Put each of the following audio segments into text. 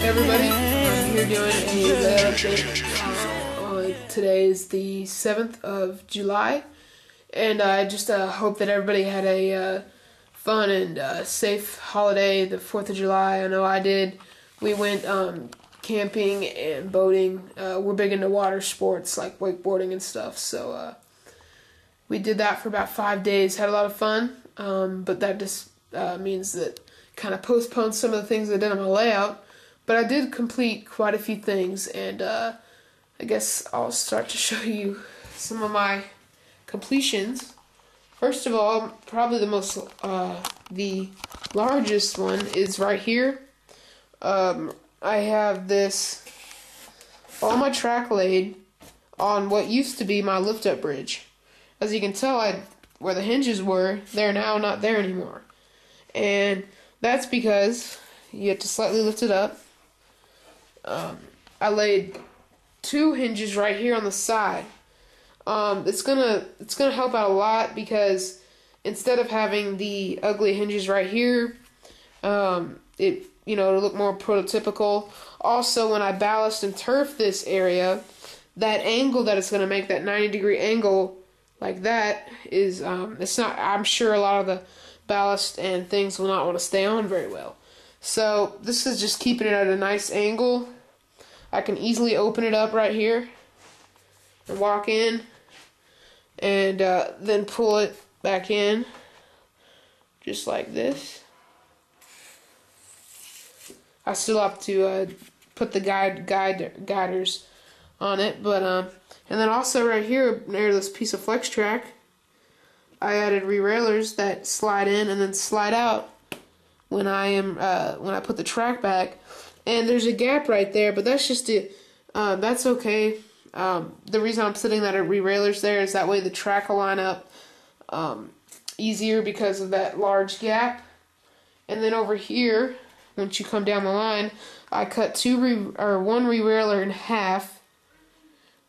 Hey everybody, I'm here doing a layout update. Today is the 7th of July, and I just hope that everybody had a fun and safe holiday, the 4th of July. I know I did. We went camping and boating. We're big into water sports like wakeboarding and stuff, so we did that for about 5 days, had a lot of fun, but that just means that kind of postponed some of the things I did on my layout. But I did complete quite a few things, and I guess I'll start to show you some of my completions. First of all, probably the largest one is right here. I have all my track laid on what used to be my lift-up bridge. As you can tell, where the hinges were, they're now not there anymore. And that's because you have to slightly lift it up. I laid 2 hinges right here on the side. It's gonna help out a lot because instead of having the ugly hinges right here, it'll look more prototypical. Also, when I ballast and turf this area, that angle that it's gonna make, that 90-degree angle like that, is it's not. I'm sure a lot of the ballast and things will not want to stay on very well. So this is just keeping it at a nice angle. I can easily open it up right here and walk in, and then pull it back in just like this. I still have to put the guiders on it, but and then also right here near this piece of flex track, I added re-railers that slide in and then slide out when I put the track back. And there's a gap right there, but that's just that's okay. The reason I'm putting that at re-railers there is that way the track will line up easier because of that large gap. And then over here, once you come down the line, I cut one re-railer in half,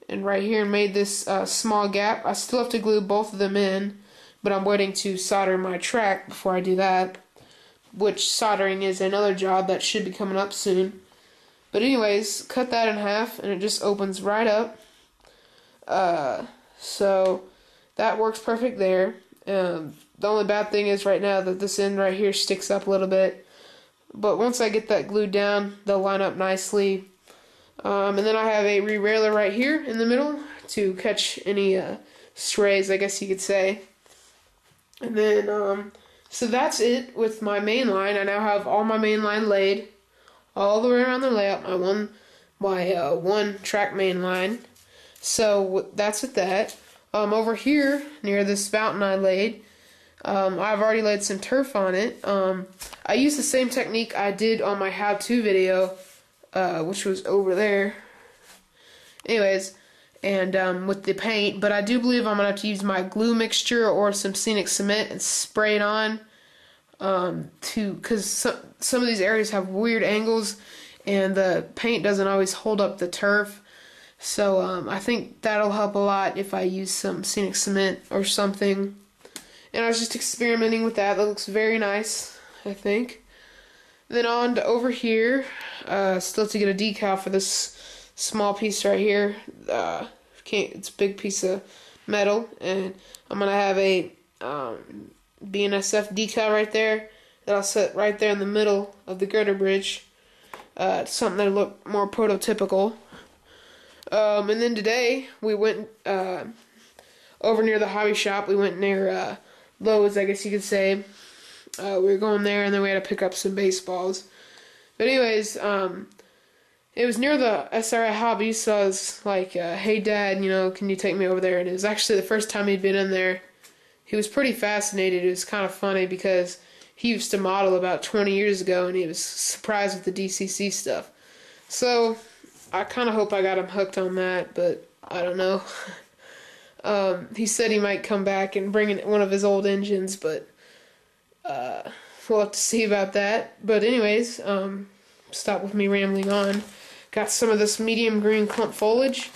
and right here made this small gap. I still have to glue both of them in, but I'm waiting to solder my track before I do that, which soldering is another job that should be coming up soon. But anyways, cut that in half and it just opens right up. So that works perfect there. The only bad thing is right now that this end right here sticks up a little bit. But once I get that glued down, they'll line up nicely. And then I have a re-railer right here in the middle to catch any strays, I guess you could say. And then so that's it with my main line. I now have all my main line laid all the way around the layout. My one track main line. So that's with that. Over here near this fountain I laid, I've already laid some turf on it. I used the same technique I did on my how-to video, which was over there. Anyways, and with the paint, but I do believe I'm gonna have to use my glue mixture or some scenic cement and spray it on. Because some of these areas have weird angles and the paint doesn't always hold up the turf, so I think that'll help a lot if I use some scenic cement or something. And I was just experimenting with that. That looks very nice, I think. Then on to over here, still have to get a decal for this small piece right here. It's a big piece of metal, and I'm gonna have a BNSF decal right there that I'll set right there in the middle of the girder bridge. Something that'll look more prototypical. And then today we went over near the hobby shop. We went near Lowe's, I guess you could say. We were going there, and then we had to pick up some baseballs. But anyways, it was near the SRI Hobby, so I was like, hey Dad, can you take me over there? And it was actually the first time he'd been in there. He was pretty fascinated. It was kind of funny because he used to model about 20 years ago, and he was surprised with the DCC stuff. So I kind of hope I got him hooked on that, but I don't know. He said he might come back and bring in one of his old engines, but we'll have to see about that. But anyways, stop with me rambling on. Got some of this medium green clump foliage.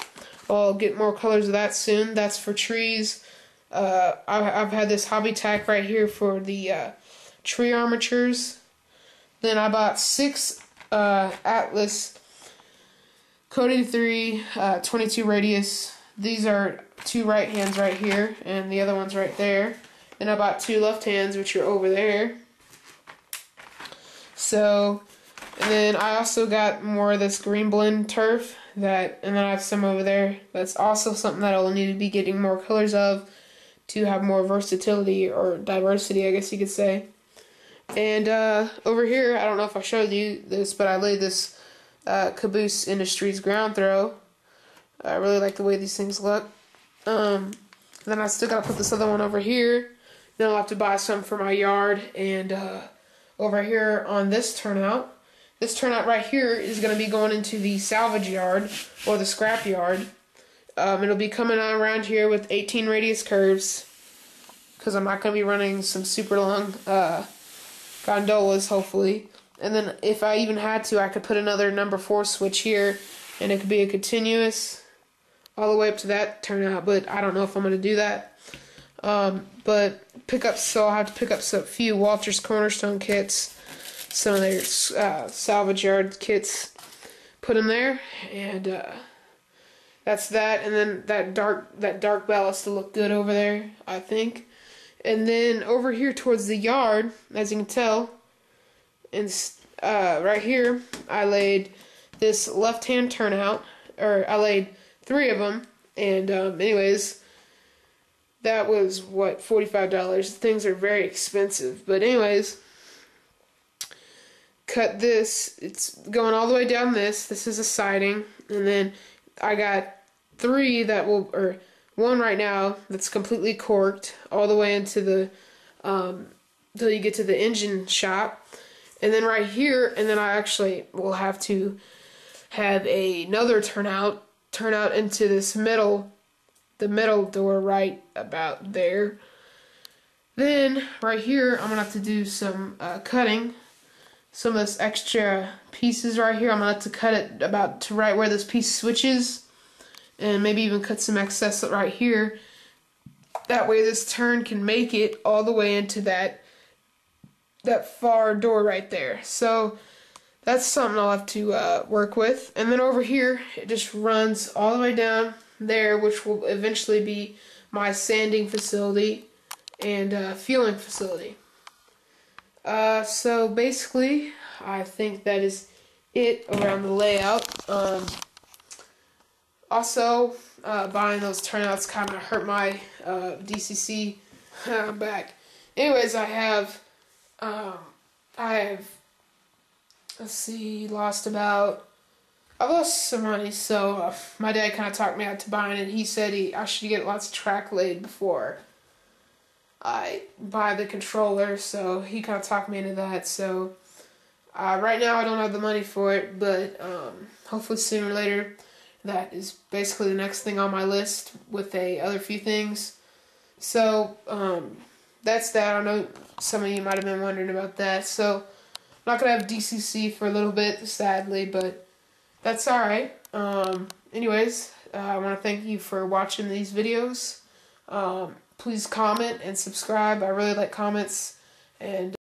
I'll get more colors of that soon. That's for trees. I've had this hobby tack right here for the tree armatures. Then I bought 6 Atlas Cody 3 22 radius. These are 2 right hands right here, and the other one's right there. And I bought 2 left hands, which are over there. So, and then I also got more of this green blend turf, and then I have some over there. That's also something that I'll need to be getting more colors of to have more versatility, or diversity, I guess you could say. And over here, I don't know if I showed you this, but I laid this Caboose Industries ground throw. I really like the way these things look. Then I still gotta put this other one over here. Then I'll have to buy some for my yard. And over here on this turnout right here is gonna be going into the salvage yard, or the scrap yard. It'll be coming on around here with 18 radius curves, because I'm not gonna be running some super long gondolas, hopefully. And then if I even had to, I could put another number 4 switch here, and it could be a continuous all the way up to that turnout, but I don't know if I'm going to do that. But pickups, so I'll have to pick up a few Walter's Cornerstone kits, some of their salvage yard kits, put them there, and that's that. And then that dark ballast to look good over there, I think. And then over here towards the yard, as you can tell, and right here, I laid this left-hand turnout, or I laid 3 of them, and anyways, that was, what, $45. Things are very expensive, but anyways, cut this, it's going all the way down this is a siding, and then I got 3 that will, or 1 right now that's completely corked all the way into the, till you get to the engine shop. And then right here, and then I actually will have to have another turnout into this the middle door right about there. Then right here, I'm gonna have to do some cutting. Some of this extra pieces right here, I'm gonna have to cut it about to right where this piece switches, and maybe even cut some excess right here. That way this turn can make it all the way into that far door right there. So that's something I'll have to work with. And then over here, it just runs all the way down there, which will eventually be my sanding facility and fueling facility. So basically, I think that is it around the layout. Also, buying those turnouts kind of hurt my DCC back. Anyways, I have, let's see, I lost some money, so my dad kind of talked me out to buying it. He said I should get lots of track laid before I buy the controller, so he kind of talked me into that. So right now I don't have the money for it, but hopefully sooner or later. That is basically the next thing on my list with other few things. So that's that. I know some of you might have been wondering about that. So I'm not going to have DCC for a little bit, sadly, but that's alright. Anyways, I want to thank you for watching these videos. Please comment and subscribe. I really like comments. And